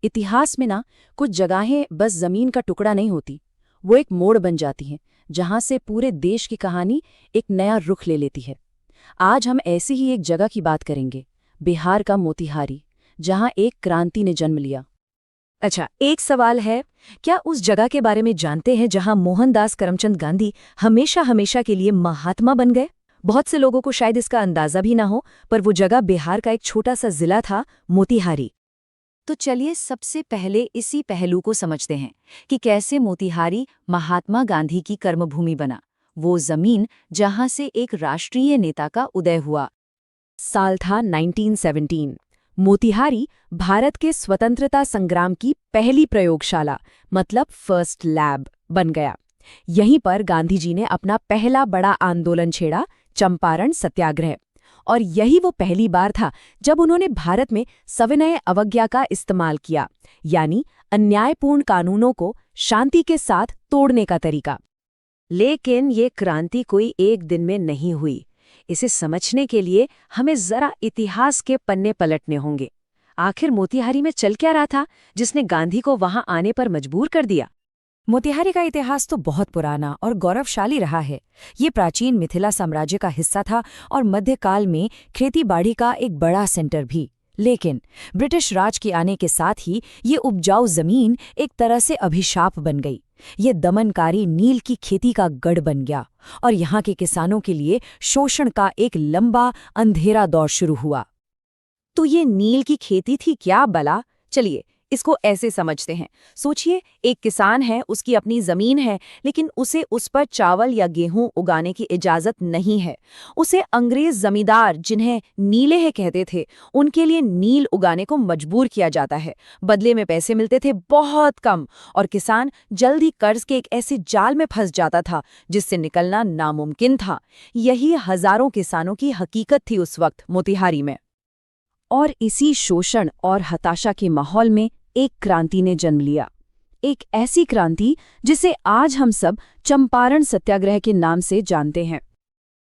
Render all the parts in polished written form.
इतिहास में ना कुछ जगहें बस जमीन का टुकड़ा नहीं होती, वो एक मोड़ बन जाती हैं जहां से पूरे देश की कहानी एक नया रुख ले लेती है। आज हम ऐसी ही एक जगह की बात करेंगे, बिहार का मोतिहारी, जहां एक क्रांति ने जन्म लिया। अच्छा, एक सवाल है, क्या उस जगह के बारे में जानते हैं जहां मोहनदास करमचंद गांधी हमेशा हमेशा के लिए महात्मा बन गए? बहुत से लोगों को शायद इसका अंदाजा भी ना हो, पर वो जगह बिहार का एक छोटा सा जिला था, मोतिहारी। तो चलिए सबसे पहले इसी पहलू को समझते हैं कि कैसे मोतिहारी महात्मा गांधी की कर्मभूमि बना, वो जमीन जहां से एक राष्ट्रीय नेता का उदय हुआ। साल था 1917। मोतिहारी भारत के स्वतंत्रता संग्राम की पहली प्रयोगशाला मतलब फर्स्ट लैब बन गया। यहीं पर गांधी जी ने अपना पहला बड़ा आंदोलन छेड़ा, चंपारण सत्याग्रह। और यही वो पहली बार था जब उन्होंने भारत में सविनय अवज्ञा का इस्तेमाल किया, यानी अन्यायपूर्ण कानूनों को शांति के साथ तोड़ने का तरीका। लेकिन ये क्रांति कोई एक दिन में नहीं हुई। इसे समझने के लिए हमें जरा इतिहास के पन्ने पलटने होंगे। आखिर मोतिहारी में चल क्या रहा था जिसने गांधी को वहां आने पर मजबूर कर दिया? मोतिहारी का इतिहास तो बहुत पुराना और गौरवशाली रहा है। ये प्राचीन मिथिला साम्राज्य का हिस्सा था और मध्यकाल में खेतीबाड़ी का एक बड़ा सेंटर भी। लेकिन ब्रिटिश राज के आने के साथ ही ये उपजाऊ जमीन एक तरह से अभिशाप बन गई। ये दमनकारी नील की खेती का गढ़ बन गया और यहाँ के किसानों के लिए शोषण का एक लंबा अंधेरा दौर शुरू हुआ। तो ये नील की खेती थी क्या भला? चलिए इसको ऐसे समझते हैं। सोचिए, एक किसान है, उसकी अपनी जमीन है, लेकिन उसे उस पर चावल या गेहूं उगाने की इजाजत नहीं है। उसे अंग्रेज जमींदार, जिन्हें नीलेहे कहते थे, उनके लिए नील उगाने को मजबूर किया जाता है। बदले में पैसे मिलते थे बहुत कम, और किसान जल्द ही कर्ज के एक ऐसे जाल में फंस जाता था जिससे निकलना नामुमकिन था। यही हजारों किसानों की हकीकत थी उस वक्त मोतिहारी में। और इसी शोषण और हताशा के माहौल में एक क्रांति ने जन्म लिया। एक ऐसी क्रांति जिसे आज हम सब चंपारण सत्याग्रह के नाम से जानते हैं।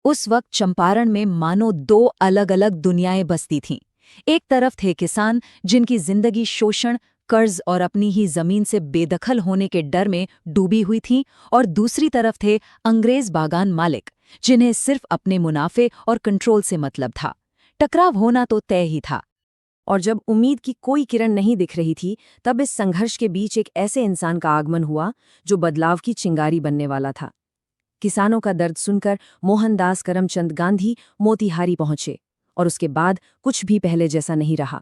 उस वक्त चंपारण में मानो दो अलग अलग दुनियाएं बसती थीं। एक तरफ थे किसान, जिनकी जिंदगी शोषण, कर्ज और अपनी ही जमीन से बेदखल होने के डर में डूबी हुई थी, और दूसरी तरफ थे अंग्रेज बागान मालिक, जिन्हें सिर्फ अपने मुनाफे और कंट्रोल से मतलब था। टकराव होना तो तय ही था। और जब उम्मीद की कोई किरण नहीं दिख रही थी, तब इस संघर्ष के बीच एक ऐसे इंसान का आगमन हुआ जो बदलाव की चिंगारी बनने वाला था। किसानों का दर्द सुनकर मोहनदास करमचंद गांधी मोतिहारी पहुंचे, और उसके बाद कुछ भी पहले जैसा नहीं रहा।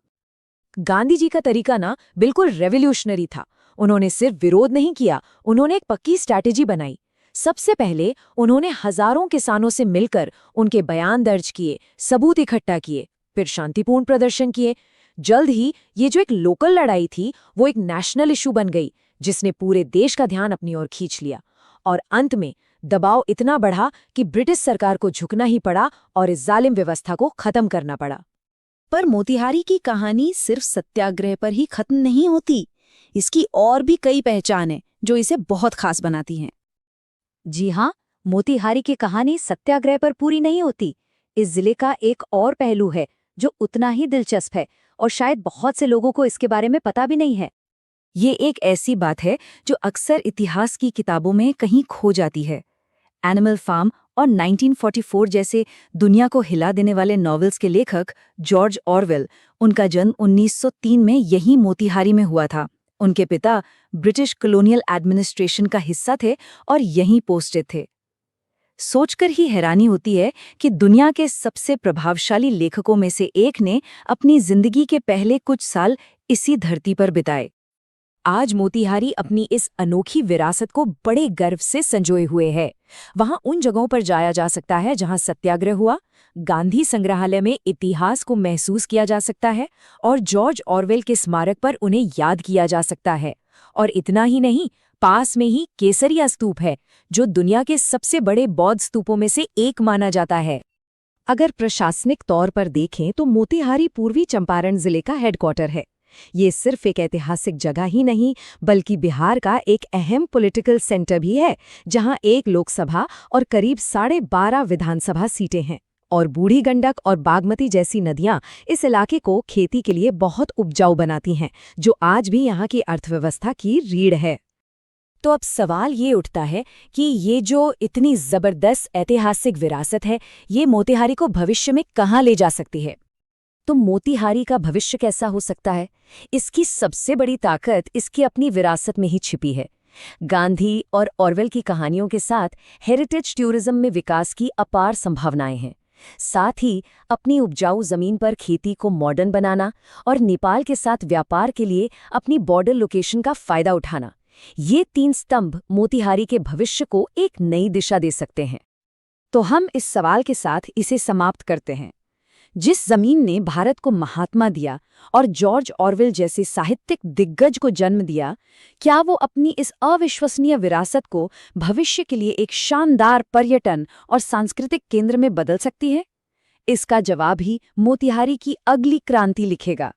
गांधी जी का तरीका ना बिल्कुल रेवोल्यूशनरी था। उन्होंने सिर्फ विरोध नहीं किया, उन्होंने एक पक्की स्ट्रैटेजी बनाई। सबसे पहले उन्होंने हजारों किसानों से मिलकर उनके बयान दर्ज किए, सबूत इकट्ठा किए, फिर शांतिपूर्ण प्रदर्शन किए। जल्द ही ये जो एक लोकल लड़ाई थी, वो एक नेशनल इशू बन गई, जिसने पूरे देश का ध्यान अपनी ओर खींच लिया। और अंत में दबाव इतना बढ़ा कि ब्रिटिश सरकार को झुकना ही पड़ा और इस जालिम व्यवस्था को खत्म करना पड़ा। पर मोतिहारी की कहानी सिर्फ सत्याग्रह पर ही खत्म नहीं होती। इसकी और भी कई पहचानें जो इसे बहुत खास बनाती हैं। जी हाँ, मोतिहारी की कहानी सत्याग्रह पर पूरी नहीं होती। इस जिले का एक और पहलू है जो उतना ही दिलचस्प है, और शायद बहुत से लोगों को इसके बारे में पता भी नहीं है। ये एक ऐसी बात है जो अक्सर इतिहास की किताबों में कहीं खो जाती है। एनिमल फार्म और 1944 जैसे दुनिया को हिला देने वाले नॉवेल्स के लेखक जॉर्ज ऑरवेल, उनका जन्म 1903 में यहीं मोतिहारी में हुआ था। उनके पिता ब्रिटिश कॉलोनियल एडमिनिस्ट्रेशन का हिस्सा थे और यहीं पोस्टेड थे। सोचकर ही हैरानी होती है कि दुनिया के सबसे प्रभावशाली लेखकों में से एक ने अपनी जिंदगी के पहले कुछ साल इसी धरती पर बिताए। आज मोतिहारी अपनी इस अनोखी विरासत को बड़े गर्व से संजोए हुए है। वहां उन जगहों पर जाया जा सकता है जहां सत्याग्रह हुआ, गांधी संग्रहालय में इतिहास को महसूस किया जा सकता है, और जॉर्ज ऑरवेल के स्मारक पर उन्हें याद किया जा सकता है। और इतना ही नहीं, पास में ही केसरिया स्तूप है, जो दुनिया के सबसे बड़े बौद्ध स्तूपों में से एक माना जाता है। अगर प्रशासनिक तौर पर देखें तो मोतिहारी पूर्वी चंपारण जिले का हेडक्वार्टर है। ये सिर्फ एक ऐतिहासिक जगह ही नहीं, बल्कि बिहार का एक अहम पॉलिटिकल सेंटर भी है, जहां एक लोकसभा और करीब 12.5 विधानसभा सीटें हैं। और बूढ़ी गंडक और बागमती जैसी नदियां इस इलाके को खेती के लिए बहुत उपजाऊ बनाती हैं, जो आज भी यहाँ की अर्थव्यवस्था की रीढ़ है। तो अब सवाल ये उठता है कि ये जो इतनी जबरदस्त ऐतिहासिक विरासत है, ये मोतिहारी को भविष्य में कहाँ ले जा सकती है? तो मोतिहारी का भविष्य कैसा हो सकता है? इसकी सबसे बड़ी ताकत इसकी अपनी विरासत में ही छिपी है। गांधी और ऑरवेल की कहानियों के साथ हेरिटेज टूरिज्म में विकास की अपार संभावनाएं हैं। साथ ही अपनी उपजाऊ जमीन पर खेती को मॉडर्न बनाना और नेपाल के साथ व्यापार के लिए अपनी बॉर्डर लोकेशन का फायदा उठाना, ये 3 स्तंभ मोतिहारी के भविष्य को एक नई दिशा दे सकते हैं। तो हम इस सवाल के साथ इसे समाप्त करते हैं। जिस जमीन ने भारत को महात्मा दिया और जॉर्ज ऑरवेल जैसे साहित्यिक दिग्गज को जन्म दिया, क्या वो अपनी इस अविश्वसनीय विरासत को भविष्य के लिए एक शानदार पर्यटन और सांस्कृतिक केंद्र में बदल सकती है? इसका जवाब ही मोतिहारी की अगली क्रांति लिखेगा।